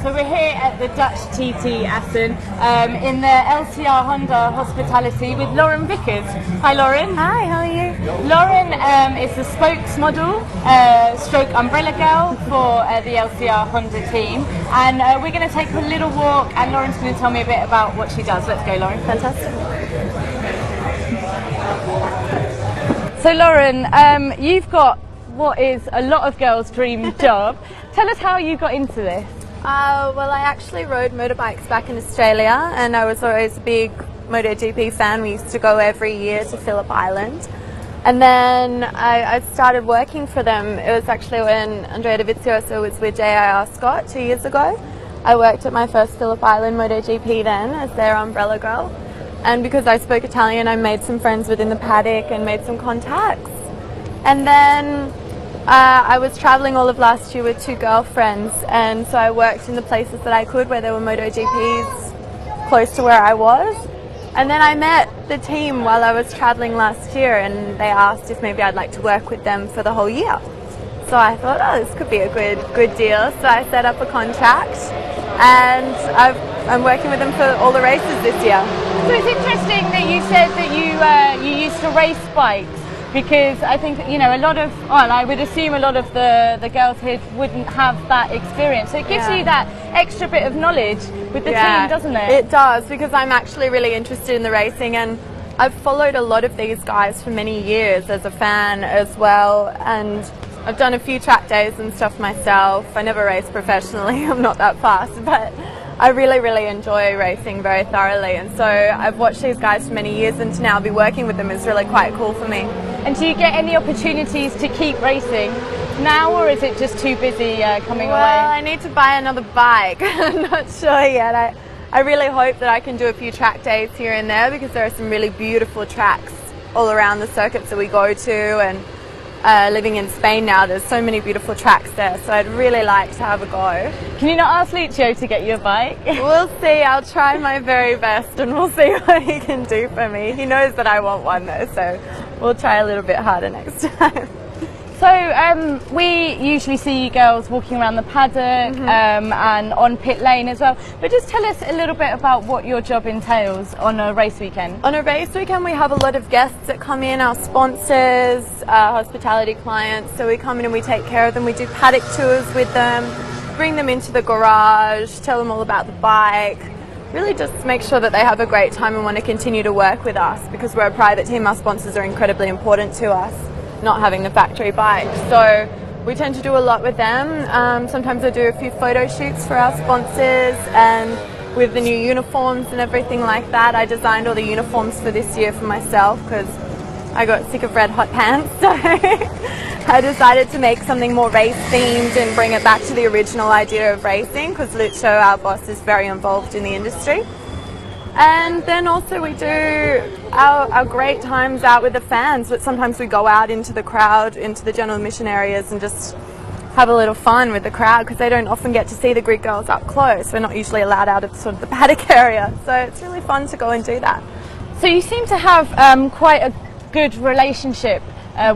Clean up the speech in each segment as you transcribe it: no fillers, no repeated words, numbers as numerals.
So we're here at the Dutch TT Assen in the LCR Honda Hospitality with Lauren Vickers. Hi Lauren. Hi, how are you? Lauren is the spokesmodel, stroke umbrella girl for the LCR Honda team, and we're going to take a little walk and Lauren's going to tell me a bit about what she does. Let's go, Lauren. Fantastic. So Lauren, you've got what is a lot of girls' dream job. Tell us how you got into this. Well, I actually rode motorbikes back in Australia, and I was always a big MotoGP fan. We used to go every year to Phillip Island. And then I started working for them. It was actually when Andrea Dovizioso was with JIR Scott 2 years ago. I worked at my first Phillip Island MotoGP then as their umbrella girl. And because I spoke Italian, I made some friends within the paddock and made some contacts. And then I was traveling all of last year with two girlfriends, and so I worked in the places that I could where there were MotoGPs close to where I was. And then I met the team while I was traveling last year, and they asked if maybe I'd like to work with them for the whole year. So I thought, oh, this could be a good deal. So I set up a contract, and I'm working with them for all the races this year. So it's interesting that you said that you used to race bikes. Because I think, you know, a lot of, well, I would assume a lot of the girls here wouldn't have that experience. So it gives you that extra bit of knowledge with the team, doesn't it? It does, because I'm actually really interested in the racing, and I've followed a lot of these guys for many years as a fan as well, and I've done a few track days and stuff myself. I never race professionally, I'm not that fast, but I really enjoy racing very thoroughly, and so I've watched these guys for many years, and to now be working with them is really quite cool for me. And do you get any opportunities to keep racing now, or is it just too busy coming away? Well, I need to buy another bike. I'm not sure yet. I really hope that I can do a few track days here and there, because there are some really beautiful tracks all around the circuits that we go to, and living in Spain now, there's so many beautiful tracks there, so I'd really like to have a go. Can you not ask Lucio to get you a bike? We'll see, I'll try my very best and we'll see what he can do for me. He knows that I want one though, so we'll try a little bit harder next time. So we usually see you girls walking around the paddock and on pit lane as well, but just tell us a little bit about what your job entails on a race weekend. On a race weekend we have a lot of guests that come in, our sponsors, hospitality clients, so we come in and we take care of them. We do paddock tours with them, bring them into the garage, tell them all about the bike, really just make sure that they have a great time and want to continue to work with us, because we're a private team. Our sponsors are incredibly important to us, not having the factory bike. So we tend to do a lot with them. Sometimes I do a few photo shoots for our sponsors, and with the new uniforms and everything like that. I designed all the uniforms for this year for myself because I got sick of red hot pants. So I decided to make something more race themed and bring it back to the original idea of racing, because Lucio, our boss, is very involved in the industry. And then also we do our great times out with the fans, but sometimes we go out into the crowd, into the general admission areas, and just have a little fun with the crowd, because they don't often get to see the grid girls up close. We're not usually allowed out of sort of the paddock area, so it's really fun to go and do that. So you seem to have quite a good relationship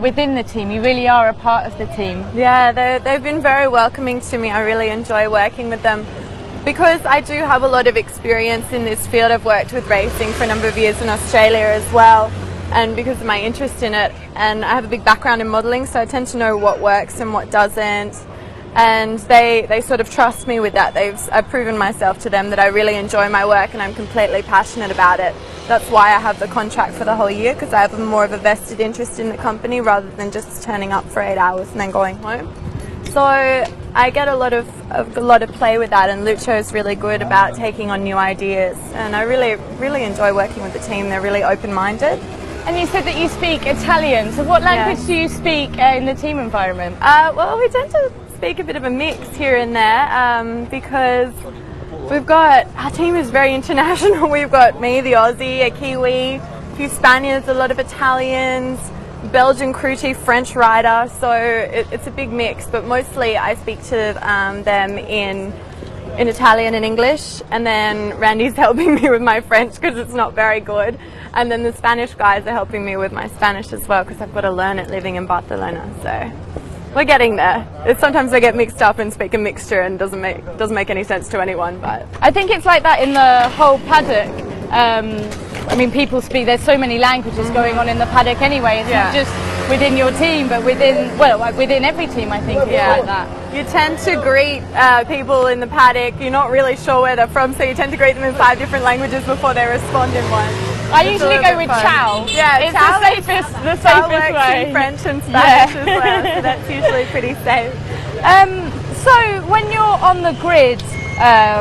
within the team. You really are a part of the team. Yeah, they've been very welcoming to me. I really enjoy working with them, because I do have a lot of experience in this field. I've worked with racing for a number of years in Australia as well, and because of my interest in it, and I have a big background in modelling, so I tend to know what works and what doesn't, and they sort of trust me with that. I've proven myself to them that I really enjoy my work and I'm completely passionate about it. That's why I have the contract for the whole year, because I have more of a vested interest in the company rather than just turning up for 8 hours and then going home. So I get a lot of play with that, and Lucio is really good about taking on new ideas, and I really enjoy working with the team. They're really open-minded. And you said that you speak Italian, so what language do you speak in the team environment? Well, we tend to speak a bit of a mix here and there, because our team is very international. We've got me, the Aussie, a Kiwi, a few Spaniards, a lot of Italians, Belgian crew chief, French rider, so it's a big mix, but mostly I speak to them in Italian and English, and then Randy's helping me with my French because it's not very good, and then the Spanish guys are helping me with my Spanish as well, because I've got to learn it living in Barcelona. So we're getting there. Sometimes I get mixed up and speak a mixture and doesn't make any sense to anyone. But I think it's like that in the whole paddock. I mean, people speak. There's so many languages going on in the paddock anyway. It's not just within your team, but within every team. I think it's like that. You tend to greet people in the paddock. You're not really sure where they're from, so you tend to greet them in 5 different languages before they respond in one. I usually go with ciao. Yeah, it's ciao. the safest works way. in French and Spanish as well, so that's usually pretty safe. So when you're on the grid,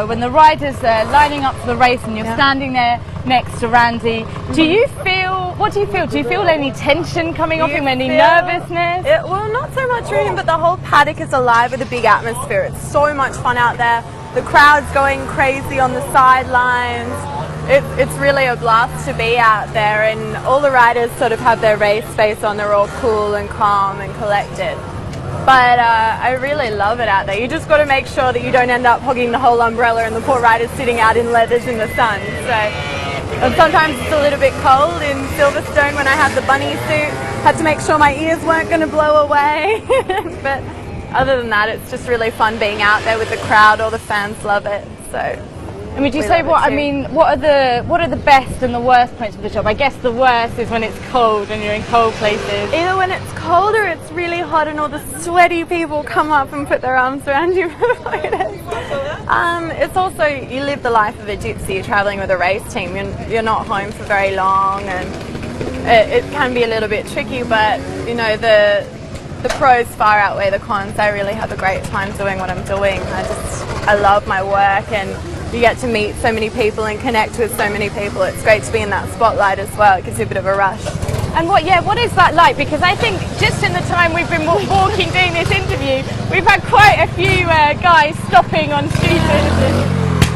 when the riders are lining up for the race and you're standing there next to Randy, what do you feel? Do you feel any tension coming off him, any nervousness? Well, not so much for him, but the whole paddock is alive with a big atmosphere. It's so much fun out there. The crowd's going crazy on the sidelines. It's really a blast to be out there, and all the riders sort of have their race face on. They're all cool and calm and collected. But I really love it out there. You just got to make sure that you don't end up hogging the whole umbrella and the poor riders sitting out in leathers in the sun. And sometimes it's a little bit cold in Silverstone when I had the bunny suit. Had to make sure my ears weren't going to blow away. But other than that, it's just really fun being out there with the crowd. All the fans love it. And would you say what are the best and the worst points of the job? I guess the worst is when it's cold and you're in cold places. Either when it's cold or it's really hot and all the sweaty people come up and put their arms around you. It's also, you live the life of a gypsy. You're travelling with a race team. You're not home for very long, and it can be a little bit tricky, but you know, the pros far outweigh the cons. I really have a great time doing what I'm doing. I love my work, and you get to meet so many people and connect with so many people. It's great to be in that spotlight as well. It gives you a bit of a rush. And what is that like? Because I think just in the time we've been walking doing this interview, we've had quite a few guys stopping on scooters.